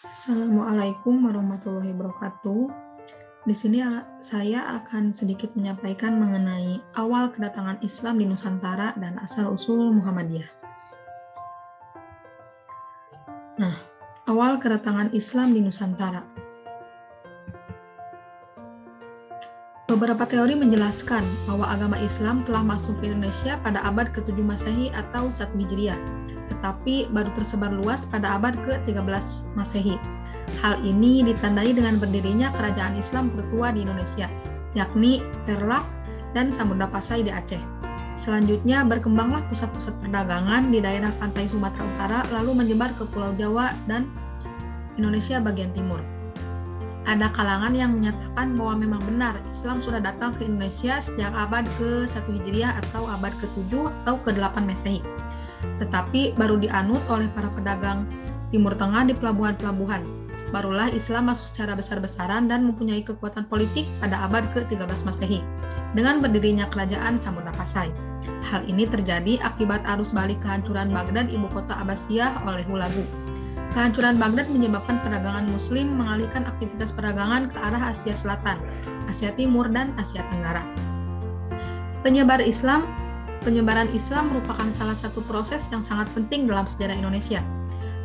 Assalamualaikum warahmatullahi wabarakatuh. Di sini saya akan sedikit menyampaikan mengenai awal kedatangan Islam di Nusantara dan asal-usul Muhammadiyah. Nah, awal kedatangan Islam di Nusantara. Beberapa teori menjelaskan bahwa agama Islam telah masuk ke Indonesia pada abad ke-7 Masehi atau 1 Hijriah, tetapi baru tersebar luas pada abad ke-13 Masehi. Hal ini ditandai dengan berdirinya kerajaan Islam tertua di Indonesia, yakni Perlak dan Samudra Pasai di Aceh. Selanjutnya berkembanglah pusat-pusat perdagangan di daerah pantai Sumatera Utara, lalu menyebar ke Pulau Jawa dan Indonesia bagian timur. Ada kalangan yang menyatakan bahwa memang benar Islam sudah datang ke Indonesia sejak abad ke-1 Hijriah atau abad ke-7 atau ke-8 Masehi. Tetapi baru dianut oleh para pedagang Timur Tengah di pelabuhan-pelabuhan. Barulah Islam masuk secara besar-besaran dan mempunyai kekuatan politik pada abad ke-13 Masehi dengan berdirinya kerajaan Samudra Pasai. Hal ini terjadi akibat arus balik kehancuran Baghdad, ibu kota Abbasiyah, oleh Hulagu. Kehancuran Baghdad menyebabkan perdagangan Muslim mengalihkan aktivitas perdagangan ke arah Asia Selatan, Asia Timur, dan Asia Tenggara. Penyebaran Islam merupakan salah satu proses yang sangat penting dalam sejarah Indonesia.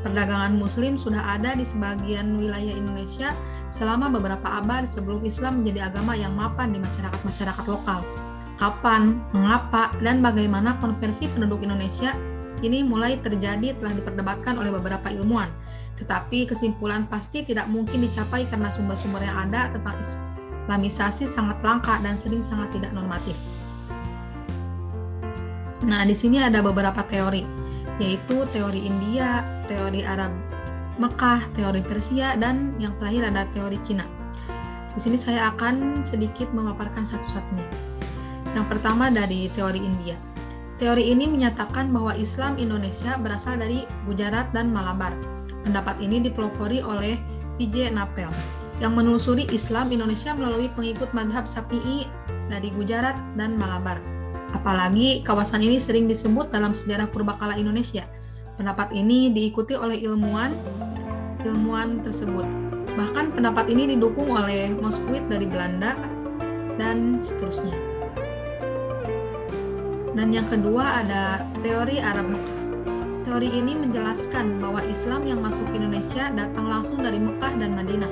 Perdagangan Muslim sudah ada di sebagian wilayah Indonesia selama beberapa abad sebelum Islam menjadi agama yang mapan di masyarakat-masyarakat lokal. Kapan, mengapa, dan bagaimana konversi penduduk Indonesia ini mulai terjadi telah diperdebatkan oleh beberapa ilmuwan, tetapi kesimpulan pasti tidak mungkin dicapai karena sumber-sumber yang ada tentang Islamisasi sangat langka dan sering sangat tidak normatif. Nah, di sini ada beberapa teori, yaitu teori India, teori Arab Mekah, teori Persia, dan yang terakhir ada teori Cina. Di sini saya akan sedikit memaparkan satu-satunya. Yang pertama dari teori India. Teori ini menyatakan bahwa Islam Indonesia berasal dari Gujarat dan Malabar. Pendapat ini dipelopori oleh P.J. Napel, yang menelusuri Islam Indonesia melalui pengikut madhab Syafi'i dari Gujarat dan Malabar. Apalagi kawasan ini sering disebut dalam sejarah purbakala Indonesia. Pendapat ini diikuti oleh ilmuwan tersebut. Bahkan pendapat ini didukung oleh Mosquit dari Belanda dan seterusnya. Dan yang kedua ada teori Arab Mekah. Teori ini menjelaskan bahwa Islam yang masuk ke Indonesia datang langsung dari Mekah dan Madinah.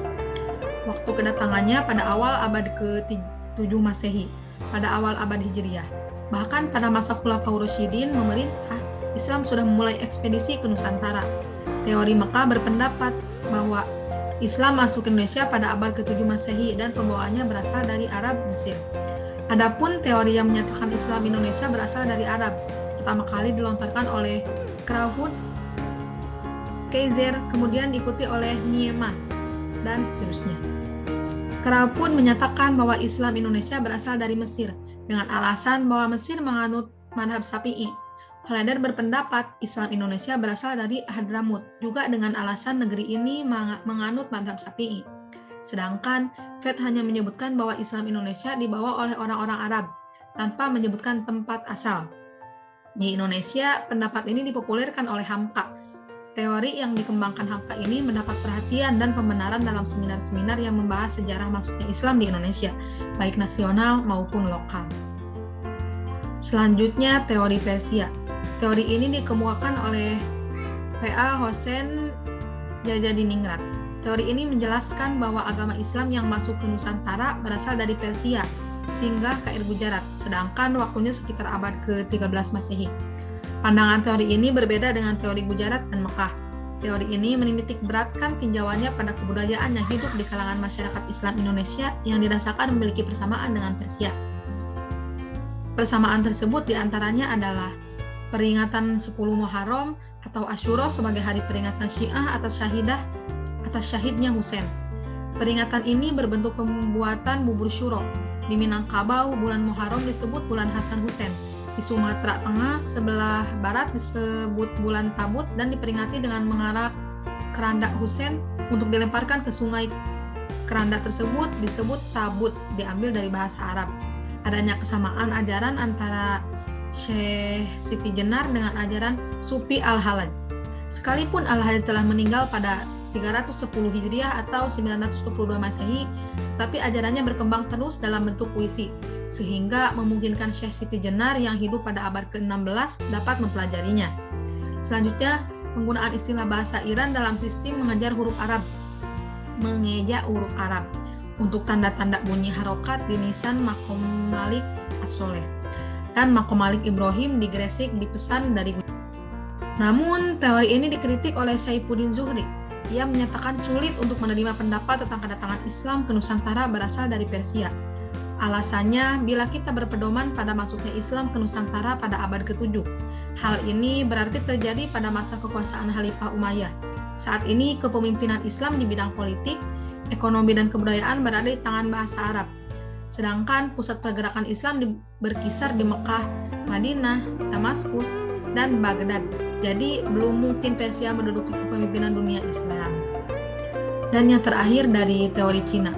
Waktu kedatangannya pada awal abad ke-7 Masehi, pada awal abad Hijriah. Bahkan pada masa Khulafaur Rasyidin memerintah, Islam sudah memulai ekspedisi ke Nusantara. Teori Mekah berpendapat bahwa Islam masuk ke Indonesia pada abad ke-7 Masehi dan pembawaannya berasal dari Arab Mesir. Adapun teori yang menyatakan Islam Indonesia berasal dari Arab, pertama kali dilontarkan oleh Krauhut, Kaiser, kemudian diikuti oleh Nieman, dan seterusnya. Krauhut menyatakan bahwa Islam Indonesia berasal dari Mesir, dengan alasan bahwa Mesir menganut madhab Syafi'i. Hollander berpendapat Islam Indonesia berasal dari Hadramut, juga dengan alasan negeri ini menganut madhab Syafi'i. Sedangkan Fed hanya menyebutkan bahwa Islam Indonesia dibawa oleh orang-orang Arab, tanpa menyebutkan tempat asal. Di Indonesia, pendapat ini dipopulerkan oleh Hamka. Teori yang dikembangkan Hamka ini mendapat perhatian dan pembenaran dalam seminar-seminar yang membahas sejarah masuknya Islam di Indonesia, baik nasional maupun lokal. Selanjutnya, teori Persia. Teori ini dikemukakan oleh P.A. Hossein Jajadiningrat. Teori ini menjelaskan bahwa agama Islam yang masuk ke Nusantara berasal dari Persia, singgah ke air Gujarat, sedangkan waktunya sekitar abad ke-13 Masehi. Pandangan teori ini berbeda dengan teori Gujarat dan Mekah. Teori ini menitik beratkan tinjauannya pada kebudayaan yang hidup di kalangan masyarakat Islam Indonesia yang dirasakan memiliki persamaan dengan Persia. Persamaan tersebut diantaranya adalah peringatan 10 Muharram atau Asyura sebagai hari peringatan Syiah atas syahidnya Husain. Peringatan ini berbentuk pembuatan bubur syuro. Di Minangkabau, bulan Muharram disebut bulan Hasan Husain. Di Sumatera Tengah sebelah barat disebut bulan Tabut dan diperingati dengan mengarak kerandak Husain untuk dilemparkan ke sungai. Kerandak tersebut disebut Tabut, diambil dari bahasa Arab. Adanya kesamaan ajaran antara Syekh Siti Jenar dengan ajaran Sufi Al-Halaj. Sekalipun Al-Hadi telah meninggal pada 310 Hijriah atau 922 Masehi, tapi ajarannya berkembang terus dalam bentuk puisi, sehingga memungkinkan Syekh Siti Jenar yang hidup pada abad ke-16 dapat mempelajarinya. Selanjutnya, penggunaan istilah bahasa Iran dalam sistem mengeja huruf Arab untuk tanda-tanda bunyi harokat di nisan Maqam Malik As-Soleh dan Maqam Malik Ibrahim di Gresik dipesan dari. Namun, teori ini dikritik oleh Saifuddin Zuhri. Ia menyatakan sulit untuk menerima pendapat tentang kedatangan Islam ke Nusantara berasal dari Persia. Alasannya, bila kita berpedoman pada masuknya Islam ke Nusantara pada abad ke-7, hal ini berarti terjadi pada masa kekuasaan Khalifah Umayyah. Saat ini, kepemimpinan Islam di bidang politik, ekonomi, dan kebudayaan berada di tangan bahasa Arab. Sedangkan pusat pergerakan Islam berkisar di Mekah, Madinah, Damaskus, dan Baghdad. Jadi belum mungkin Persia menduduki kepemimpinan dunia Islam. Dan yang terakhir dari teori Cina.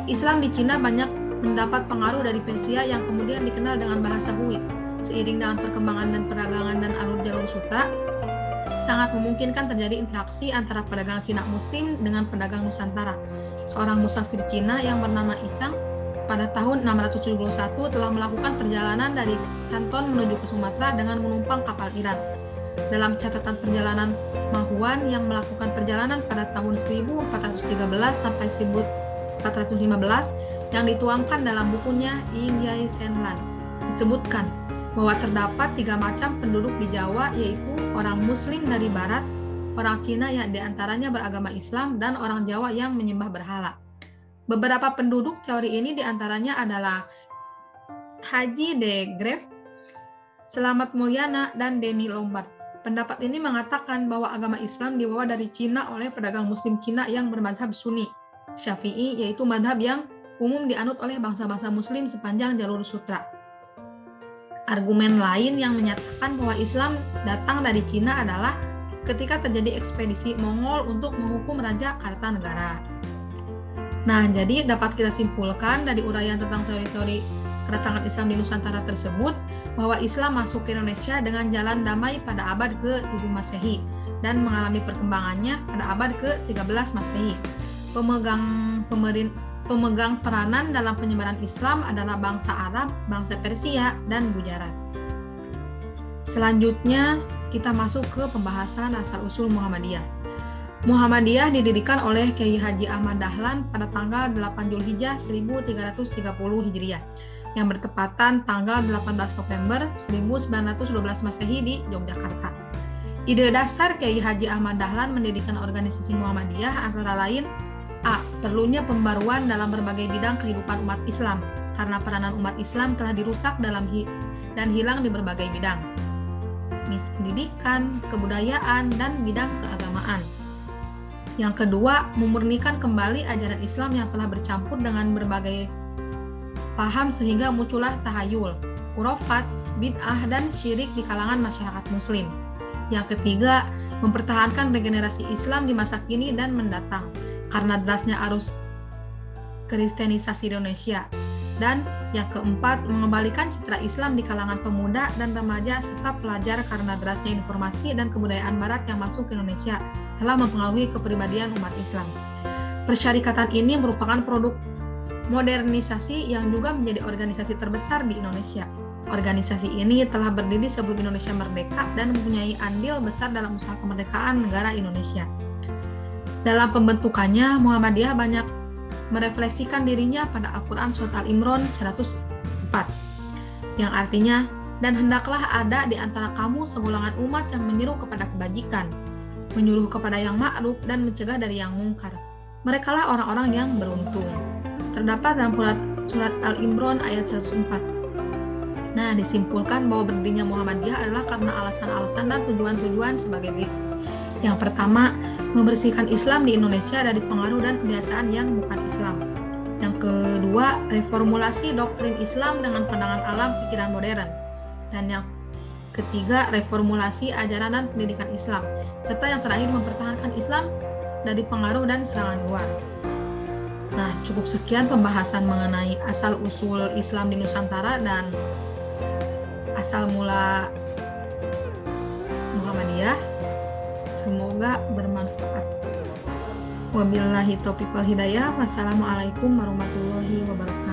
Islam di Cina banyak mendapat pengaruh dari Persia yang kemudian dikenal dengan bahasa Hui. Seiring dengan perkembangan dan perdagangan dan alur jalur sutra, sangat memungkinkan terjadi interaksi antara pedagang Cina Muslim dengan pedagang Nusantara. Seorang musafir Cina yang bernama Icang pada tahun 671 telah melakukan perjalanan dari Canton menuju ke Sumatera dengan menumpang kapal Iran. Dalam catatan perjalanan Mahuan yang melakukan perjalanan pada tahun 1413 sampai 1415 yang dituangkan dalam bukunya Yingyai Senlan, disebutkan bahwa terdapat 3 macam penduduk di Jawa, yaitu orang Muslim dari Barat, orang Cina yang diantaranya beragama Islam, dan orang Jawa yang menyembah berhala. Beberapa penduduk teori ini diantaranya adalah Haji de Greef, Selamat Mulyana, dan Denny Lombard. Pendapat ini mengatakan bahwa agama Islam dibawa dari Cina oleh pedagang Muslim Cina yang bermazhab Sunni Syafi'i, yaitu mazhab yang umum dianut oleh bangsa-bangsa Muslim sepanjang jalur sutra. Argumen lain yang menyatakan bahwa Islam datang dari Cina adalah ketika terjadi ekspedisi Mongol untuk menghukum Raja Kartanegara. Nah, jadi dapat kita simpulkan dari uraian tentang teori-teori kedatangan Islam di Nusantara tersebut bahwa Islam masuk ke Indonesia dengan jalan damai pada abad ke-7 Masehi dan mengalami perkembangannya pada abad ke-13 Masehi. Pemegang peranan dalam penyebaran Islam adalah bangsa Arab, bangsa Persia, dan Gujarat. Selanjutnya, kita masuk ke pembahasan asal-usul Muhammadiyah. Muhammadiyah didirikan oleh Kiai Haji Ahmad Dahlan pada tanggal 8 Zulhijjah 1330 Hijriah yang bertepatan tanggal 18 November 1912 Masehi di Yogyakarta. Ide dasar Kiai Haji Ahmad Dahlan mendirikan organisasi Muhammadiyah antara lain: A. Perlunya pembaruan dalam berbagai bidang kehidupan umat Islam, karena peranan umat Islam telah dirusak dan hilang di berbagai bidang, misalnya pendidikan, kebudayaan, dan bidang keagamaan. Yang kedua, memurnikan kembali ajaran Islam yang telah bercampur dengan berbagai paham sehingga muncullah tahayul, khurafat, bid'ah, dan syirik di kalangan masyarakat Muslim. Yang ketiga, mempertahankan regenerasi Islam di masa kini dan mendatang karena derasnya arus kristenisasi di Indonesia. Dan yang keempat, mengembalikan citra Islam di kalangan pemuda dan remaja serta pelajar karena derasnya informasi dan kebudayaan Barat yang masuk ke Indonesia telah mempengaruhi kepribadian umat Islam. Persyarikatan ini merupakan produk modernisasi yang juga menjadi organisasi terbesar di Indonesia. Organisasi ini telah berdiri sebelum Indonesia merdeka dan mempunyai andil besar dalam usaha kemerdekaan negara Indonesia. Dalam pembentukannya, Muhammadiyah banyak merefleksikan dirinya pada Al-Quran Surat Al-Imran 104, yang artinya, dan hendaklah ada di antara kamu segolongan umat yang menyeru kepada kebajikan, menyuruh kepada yang ma'ruf dan mencegah dari yang mungkar. Merekalah orang-orang yang beruntung. Terdapat dalam Surat Al-Imran ayat 104. Nah, disimpulkan bahwa berdirinya Muhammadiyah adalah karena alasan-alasan dan tujuan-tujuan sebagai berikut. Yang pertama, membersihkan Islam di Indonesia dari pengaruh dan kebiasaan yang bukan Islam. Yang kedua, reformulasi doktrin Islam dengan pandangan alam pikiran modern. Dan yang ketiga, reformulasi ajaran dan pendidikan Islam. Serta yang terakhir, mempertahankan Islam dari pengaruh dan serangan luar. Nah, cukup sekian pembahasan mengenai asal-usul Islam di Nusantara dan asal mula Muhammadiyah. Semoga bermanfaat. Wabillahi taufiq wal hidayah. Wassalamualaikum warahmatullahi wabarakatuh.